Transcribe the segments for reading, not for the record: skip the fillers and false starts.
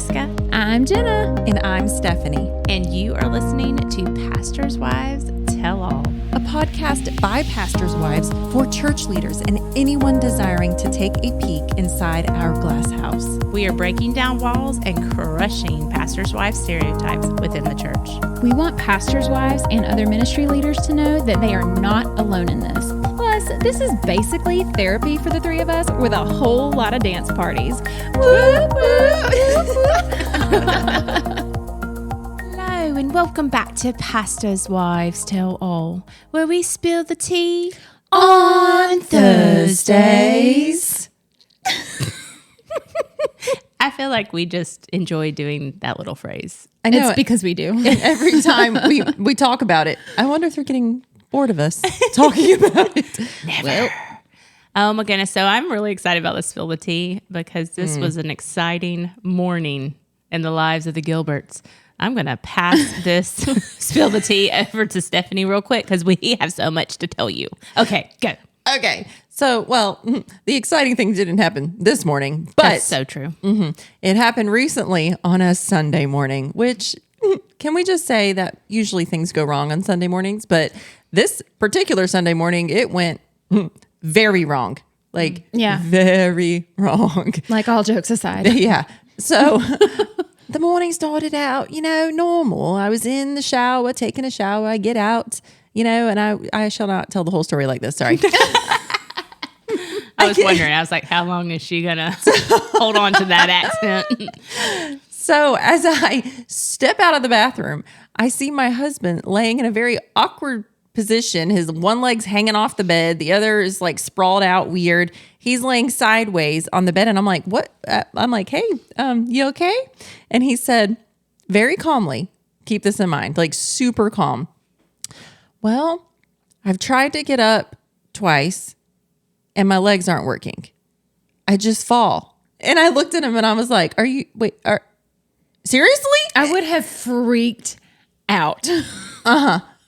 Jessica. I'm Jenna. And I'm Stephanie. And you are listening to Pastors' Wives Tell All, a podcast by pastors' wives for church leaders and anyone desiring to take a peek inside our glass house. We are breaking down walls and crushing pastors' wives stereotypes within the church. We want pastors' wives and other ministry leaders to know that they are not alone in this. Plus, this is basically therapy for the three of us with a whole lot of dance parties. Whoop, Hello and welcome back to Pastors' Wives Tell All, where we spill the tea on Thursdays. I feel like we just enjoy doing that little phrase. I know it's because we do. Every time we talk about it, I wonder if they're getting bored of us talking about it. Never. Well, oh my goodness. So I'm really excited about this Spill the Tea because this was an exciting morning in the lives of the Gilberts. I'm going to pass this Spill the Tea over to Stephanie real quick because we have so much to tell you. Okay, go. Okay. So, well, the exciting thing didn't happen this morning, but that's so true. It happened recently on a Sunday morning, which can we just say that usually things go wrong on Sunday mornings, but this particular Sunday morning, it went very wrong. Like, very wrong. Like all jokes aside. Yeah. So the morning started out, normal. I was in the shower, taking a shower. I get out, and I shall not tell the whole story like this. Sorry. I was wondering, I was like, how long is she going to hold on to that accent? So as I step out of the bathroom, I see my husband laying in a very awkward position. His one leg's hanging off the bed. The other is like sprawled out weird. He's laying sideways on the bed. And I'm like, what? I'm like, hey, you okay? And he said, very calmly, keep this in mind, like super calm. Well, I've tried to get up twice and my legs aren't working. I just fall. And I looked at him and I was like, seriously? I would have freaked out.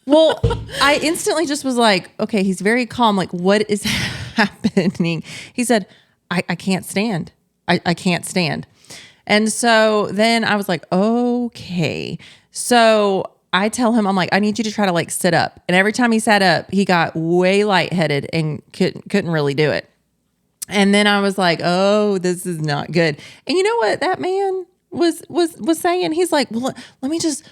Well, I instantly just was like, okay, he's very calm. Like, what is happening? He said, I can't stand. I can't stand. And so then I was like, okay. So I tell him, I'm like, I need you to try to like sit up. And every time he sat up, he got way lightheaded and couldn't really do it. And then I was like, oh, this is not good. And you know what that man was saying? He's like, well, let me just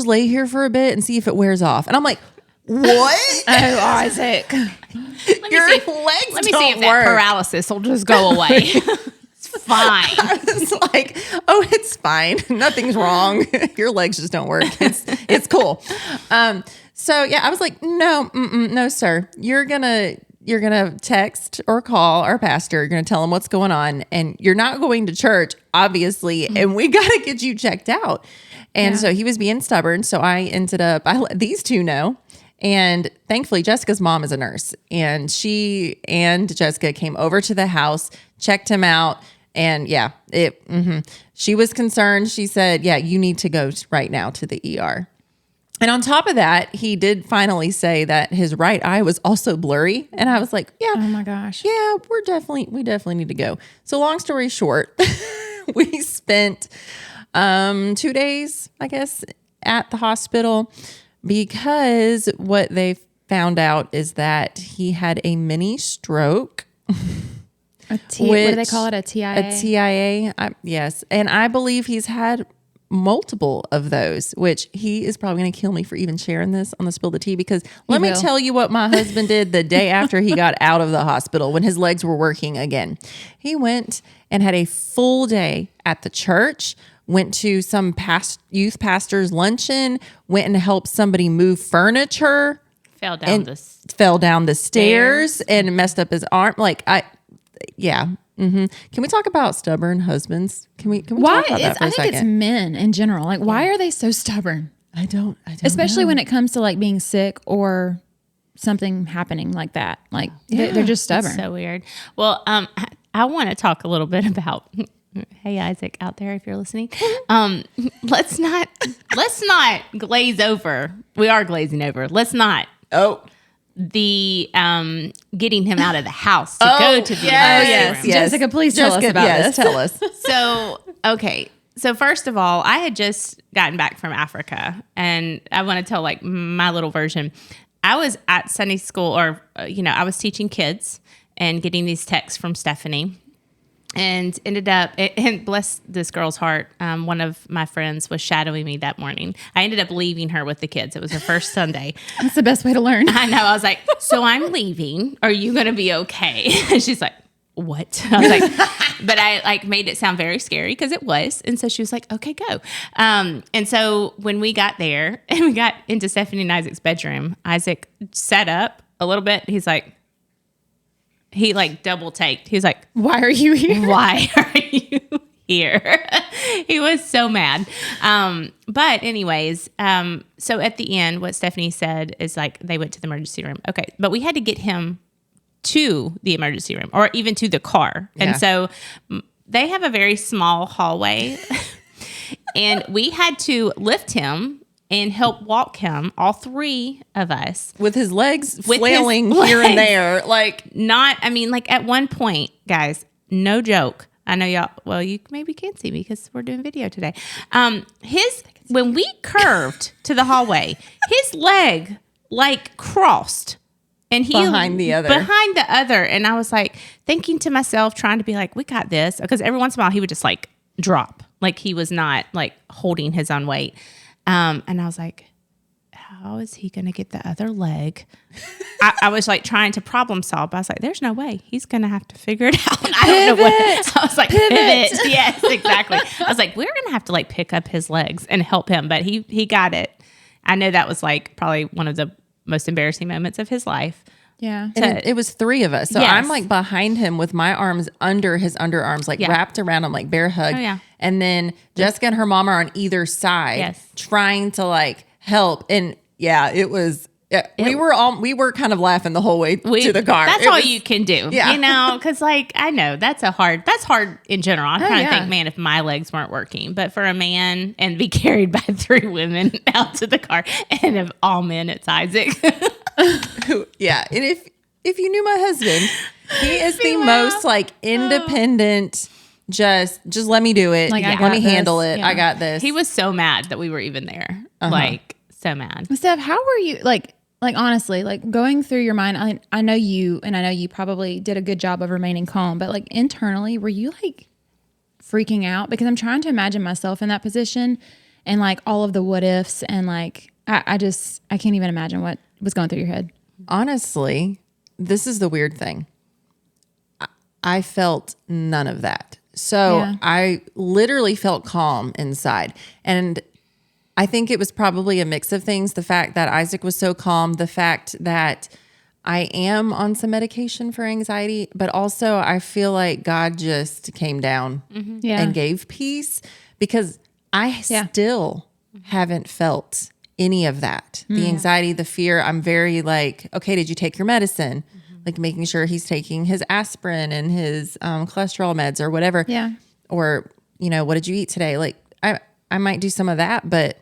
lay here for a bit and see if it wears off. And I'm like, what? Oh, Isaac. Let me see if that paralysis will just go away. It's fine. I was like, oh, it's fine. Nothing's wrong. Your legs just don't work. It's cool. So yeah, I was like, no, sir. You're gonna text or call our pastor. You're gonna tell him what's going on, and you're not going to church, obviously. And we gotta get you checked out. And so he was being stubborn. So I ended up, I let these two know. And thankfully, Jessica's mom is a nurse. And she and Jessica came over to the house, checked him out. And she was concerned. She said, yeah, you need to go right now to the ER. And on top of that, he did finally say that his right eye was also blurry. And I was like, yeah. Oh my gosh. Yeah, we definitely need to go. So long story short, we spent 2 days, I guess, at the hospital because what they found out is that he had a mini stroke. What do they call it? A TIA? A TIA, yes. And I believe he's had multiple of those, which he is probably going to kill me for even sharing this on the Spill the Tea because let me tell you what my husband did the day after he got out of the hospital when his legs were working again. He went and had a full day at the church, went to some youth pastor's luncheon, went and helped somebody move furniture. Fell down the stairs and messed up his arm. Can we talk about stubborn husbands? Can we talk about that for a second? I think it's men in general. Like, why are they so stubborn? I don't Especially know. when it comes to like being sick or something happening like that. Like they're just stubborn. It's so weird. Well, I want to talk a little bit about. Hey, Isaac, out there, if you're listening, let's not glaze over. We are glazing over. Let's not. Oh. The getting him out of the house to go to the emergency room. Jessica, please tell us about this. Tell us. So, okay. So first of all, I had just gotten back from Africa, and I want to tell like my little version. I was at Sunday school, or I was teaching kids and getting these texts from Stephanie, and ended up, and bless this girl's heart, one of my friends was shadowing me that morning. I ended up leaving her with the kids. It was her first Sunday. That's the best way to learn. I know. I was like, so I'm leaving. Are you going to be okay? And she's like, what? I was like, but I like made it sound very scary because it was. And so she was like, okay, go. And so when we got there and we got into Stephanie and Isaac's bedroom, Isaac sat up a little bit. He double taked. He was like, Why are you here? why are you here? He was so mad. But anyways, so at the end, what Stephanie said is like, they went to the emergency room. Okay. But we had to get him to the emergency room or even to the car. Yeah. And so they have a very small hallway and we had to lift him and help walk him, all three of us. With his legs With flailing his here and legs. there. Like, Like at one point, guys, no joke. I know y'all, well, you maybe can't see me because we're doing video today. When we curved to the hallway, his leg like crossed. And he Behind the other. And I was like thinking to myself, trying to be like, we got this. Because every once in a while he would just like drop. Like he was not like holding his own weight. And I was like, how is he going to get the other leg? I was like trying to problem solve. But I was like, there's no way. He's going to have to figure it out. I don't know what. I was like, pivot. Yes, exactly. I was like, we're going to have to like pick up his legs and help him. But he got it. I know that was like probably one of the most embarrassing moments of his life. Yeah. and it was three of us. So Yes. I'm like behind him with my arms under his underarms, like Yeah. wrapped around him, like bear hug. Oh, yeah. And then Jessica and her mom are on either side, Yes. trying to like help. And yeah, it was. Yeah, we were kind of laughing the whole way to the car. That's It all was- you can do, Yeah. because like I know that's hard in general. I'm trying to yeah. think, man, if my legs weren't working, but for a man and be carried by three women out to the car, and of all men, it's Isaac. Yeah, and if you knew my husband, he is the most like independent. Just let me do it. Like, I let got me this. handle it. Yeah. I got this. He was so mad that we were even there, like so mad. Steph, how were you like honestly, like going through your mind? I know you, and I know you probably did a good job of remaining calm, but like internally, were you like freaking out? Because I'm trying to imagine myself in that position and like all of the what ifs, and like I can't even imagine what was going through your head. Honestly, this is the weird thing. I felt none of that. So Yeah. I literally felt calm inside. And I think it was probably a mix of things. The fact that Isaac was so calm, the fact that I am on some medication for anxiety, but also I feel like God just came down Yeah. and gave peace, because I Yeah. still haven't felt any of that. The anxiety, the fear. I'm very like, okay, did you take your medicine? Like making sure he's taking his aspirin and his cholesterol meds or whatever. Yeah. Or, what did you eat today? Like I might do some of that, but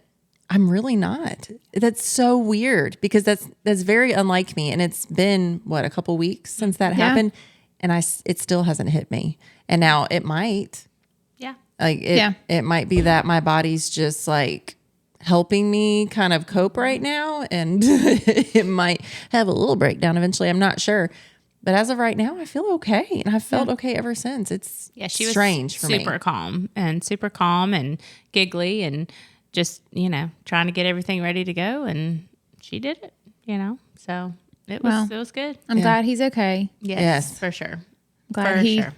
I'm really not. That's so weird, because that's very unlike me. And it's been a couple weeks since that happened, and it still hasn't hit me. And now it might. Yeah. Like it might be that my body's just like helping me kind of cope right now, and it might have a little breakdown eventually. I'm not sure. But as of right now, I feel okay. And I've felt okay ever since. It's She was strange for me. super calm and giggly and just, trying to get everything ready to go. And she did it, so it was good. I'm glad he's okay. Yes. For sure. Glad For he sure.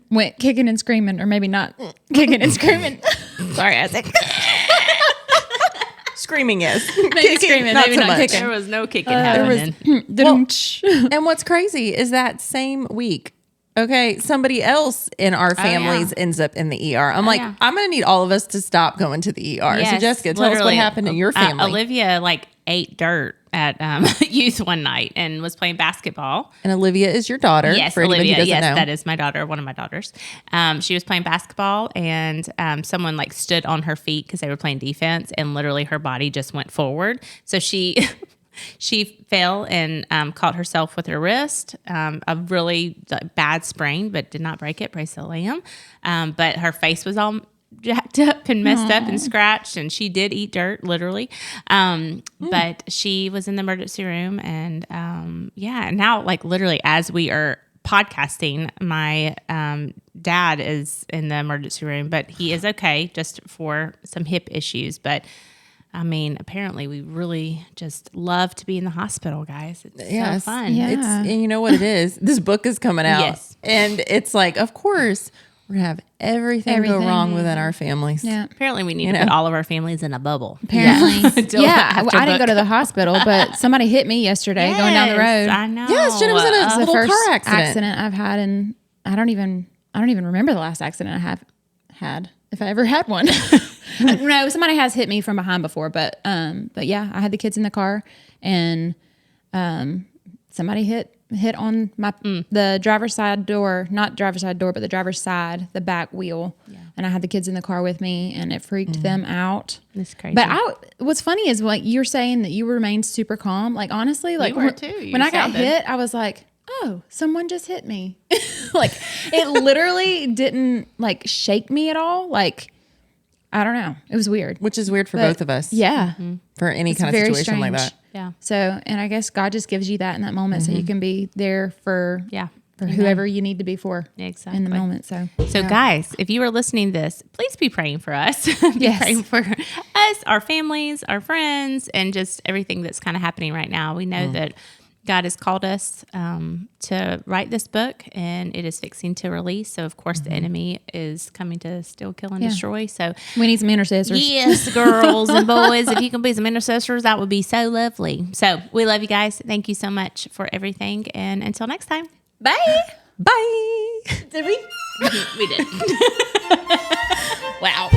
went kicking and screaming, or maybe not kicking and screaming. Sorry, Isaac. Screaming, yes. Maybe screaming, not maybe so not much. kicking. There was no kicking happening. And what's crazy is that same week, okay, somebody else in our families ends up in the ER. I'm like, yeah. I'm going to need all of us to stop going to the ER. So Yes, Jessica, tell us what literally. happened in your family. Olivia ate dirt at youth one night and was playing basketball. And Olivia is your daughter. Yes, for anybody Olivia. who doesn't Yes, know. that is my daughter, one of my daughters. She was playing basketball, and someone like stood on her feet because they were playing defense, and literally her body just went forward. So she she fell and caught herself with her wrist. A really bad sprain, but did not break it. Praise the Lamb. But her face was all jacked up and messed up and scratched, and she did eat dirt, literally. But she was in the emergency room, and and now, like, literally as we are podcasting, my dad is in the emergency room, but he is okay, just for some hip issues. But I mean, apparently we really just love to be in the hospital, guys. It's so fun. Yeah. And you know what it is? This book is coming out. Yes. And it's like, of course, we're going to have everything go wrong within our families. Yeah. Apparently we need to put all of our families in a bubble. Apparently. Until Yeah. after I didn't go book. to the hospital, but somebody hit me yesterday going down the road. I know. Yes, Jenna was in a It's the little first car accident. I've had, and I don't even remember the last accident I have had, if I ever had one. No, somebody has hit me from behind before, but yeah, I had the kids in the car, and somebody hit on my the driver's side door, not driver's side door, but the driver's side, the back wheel, and I had the kids in the car with me, and it freaked them out. It's crazy. But what's funny is, like, you're saying that you remained super calm. Like, honestly, like, You were too. You when I got sounded- hit, I was like, oh, someone just hit me. Like, it literally didn't, like, shake me at all. Like, I don't know. It was weird. Which is weird for But, both of us. Yeah. For any It's kind of very situation like strange. that. Yeah. So, and I guess God just gives you that in that moment, so you can be there for whoever you need to be for Exactly. in the moment. So, So, guys, if you are listening to this, please be praying for us. Be Yes. praying for us, our families, our friends, and just everything that's kind of happening right now. We know that God has called us to write this book, and it is fixing to release. So, of course, the enemy is coming to steal, kill, and destroy. So, we need some intercessors. yes, girls and boys, if you can be some intercessors, that would be so lovely. So, we love you guys. Thank you so much for everything. And until next time, Bye. Bye. Did we? we did. Wow.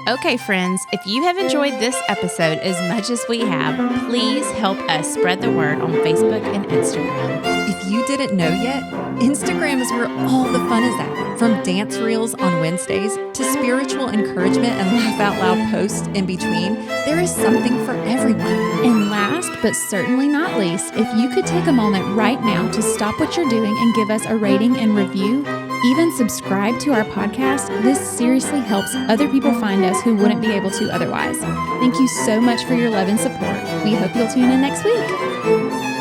Okay, friends, if you have enjoyed this episode as much as we have, please help us spread the word on Facebook and Instagram. If you didn't know yet, Instagram is where all the fun is at. From dance reels on Wednesdays to spiritual encouragement and laugh out loud posts in between, there is something for everyone. And last but certainly not least, if you could take a moment right now to stop what you're doing and give us a rating and review, even subscribe to our podcast, this seriously helps other people find us who wouldn't be able to otherwise. Thank you so much for your love and support. We hope you'll tune in next week.